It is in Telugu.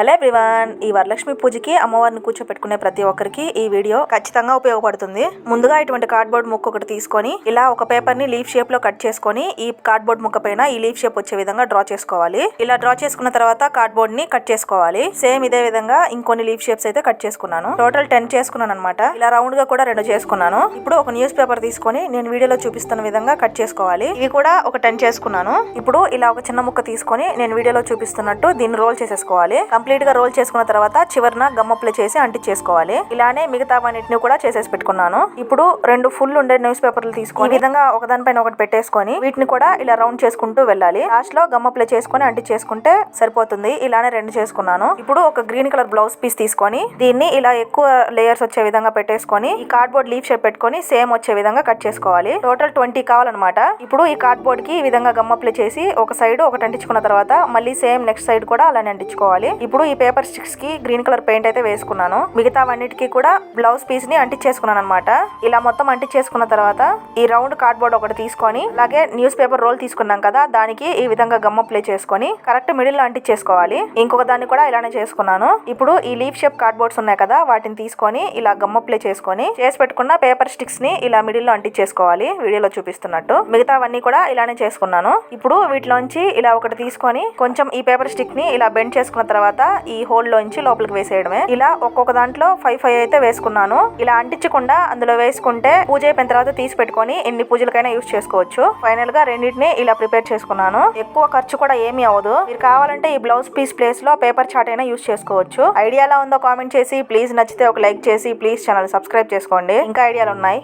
హలో ఎవ్రీవన్, ఈ వరలక్ష్మి పూజకి అమ్మవారిని కూర్చోపెట్టుకునే ప్రతి ఒక్కరికి ఈ వీడియో ఖచ్చితంగా ఉపయోగపడుతుంది. ముందుగా ఇటువంటి కార్డ్బోర్డ్ ముక్క ఒకటి తీసుకొని ఇలా ఒక పేపర్ ని లీఫ్ షేప్ లో కట్ చేసుకొని ఈ కార్డ్బోర్డ్ ముక్క పైన ఈ లీఫ్ షేప్ వచ్చే విధంగా డ్రా చేసుకోవాలి. ఇలా డ్రా చేసుకున్న తర్వాత కార్డ్బోర్డ్ ని కట్ చేసుకోవాలి. సేమ్ ఇదే విధంగా ఇంకొన్ని లీఫ్ షేప్స్ అయితే కట్ చేసుకున్నాను. టోటల్ 10 చేసుకున్నాను అనమాట. ఇలా రౌండ్ గా కూడా 2 చేసుకున్నాను. ఇప్పుడు ఒక న్యూస్ పేపర్ తీసుకొని నేను వీడియోలో చూపిస్తున్న విధంగా కట్ చేసుకోవాలి. ఇవి కూడా ఒక 10 చేసుకున్నాను. ఇప్పుడు ఇలా ఒక చిన్న ముక్క తీసుకొని నేను వీడియోలో చూపిస్తున్నట్టు దీన్ని రోల్ చేసేసుకోవాలి. కంప్లీట్ గా రోల్ చేసుకున్న తర్వాత చివరన గమ్ అప్లై చేసి అంటించేసుకోవాలి. ఇలానే మిగతా అన్నిటిని కూడా చేసేసి పెట్టుకున్నాను. ఇప్పుడు 2 ఫుల్ ఉండే న్యూస్ పేపర్లు తీసుకొని ఈ విధంగా ఒకదానిపైన ఒకటి పెట్టేసుకొని వీటిని కూడా ఇలా రౌండ్ చేసుకుంటూ వెళ్ళాలి. లాస్ట్ లో గమ్ అప్లై చేసుకొని అంటించేసుకుంటే సరిపోతుంది. ఇలానే 2 చేసుకున్నాను. ఇప్పుడు ఒక గ్రీన్ కలర్ బ్లౌజ్ పీస్ తీసుకొని దీన్ని ఇలా ఎక్కువ లేయర్స్ వచ్చే విధంగా పెట్టేసుకొని ఈ కార్డ్బోర్డ్ లీఫ్ షేప్ పెట్టుకొని సేమ్ వచ్చే విధంగా కట్ చేసుకోవాలి. టోటల్ 20 కావాలన్నమాట. ఇప్పుడు ఈ కార్డ్బోర్డ్ కి ఈ విధంగా గమ్ అప్లై చేసి ఒక సైడ్ ఒకటి అంటించుకున్న తర్వాత మళ్ళీ సేమ్ నెక్స్ట్ సైడ్ కూడా అలానే అంటించుకోవాలి. ఇప్పుడు ఈ పేపర్ స్టిక్స్ కి గ్రీన్ కలర్ పెయింట్ అయితే వేసుకున్నాను. మిగతా అన్నిటికీ కూడా బ్లౌజ్ పీస్ ని అంటించేసుకున్నాను అనమాట. ఇలా మొత్తం అంటించేసుకున్న తర్వాత ఈ రౌండ్ కార్డ్బోర్డ్ ఒకటి తీసుకొని అలాగే న్యూస్ పేపర్ రోల్ తీసుకున్నాం కదా, దానికి ఈ విధంగా గమ్ అప్లై చేసుకొని కరెక్ట్ మిడిల్ లో అంటించేసుకోవాలి. ఇంకొక దాన్ని కూడా ఇలానే చేసుకున్నాను. ఇప్పుడు ఈ లీఫ్ షేప్ కార్డ్బోర్డ్స్ ఉన్నాయి కదా, వాటిని తీసుకొని ఇలా గమ్ అప్లై చేసుకొని చేసి పెట్టుకున్న పేపర్ స్టిక్స్ ని ఇలా మిడిల్ లో అంటించేసుకోవాలి. వీడియోలో చూపిస్తున్నట్టు మిగతావన్నీ కూడా ఇలానే చేసుకున్నాను. ఇప్పుడు వీటిలోంచి ఇలా ఒకటి తీసుకొని కొంచెం ఈ పేపర్ స్టిక్ ని ఇలా బెండ్ చేసుకున్న తర్వాత ఈ హోల్ లోంచి లోపలికి వేసేయడమే. ఇలా ఒక్కొక్క దాంట్లో 5 అయితే వేసుకున్నాను. ఇలా అంటించకుండా అందులో వేసుకుంటే పూజ అయిపోయిన తర్వాత తీసి పెట్టుకొని ఎన్ని పూజలకైనా యూజ్ చేసుకోవచ్చు. ఫైనల్ గా రెండింటిని ఇలా ప్రిపేర్ చేసుకున్నాను. ఎక్కువ ఖర్చు కూడా ఏమీ అవ్వదు. మీరు కావాలంటే ఈ బ్లౌజ్ పీస్ ప్లేస్ లో పేపర్ చార్ట్ అయినా యూజ్ చేసుకోవచ్చు. ఐడియా ఎలా ఉందో కామెంట్ చేసి ప్లీజ్ నచ్చితే ఒక లైక్ చేసి ప్లీజ్ ఛానల్ సబ్స్క్రైబ్ చేసుకోండి. ఇంకా ఐడియాలు ఉన్నాయి.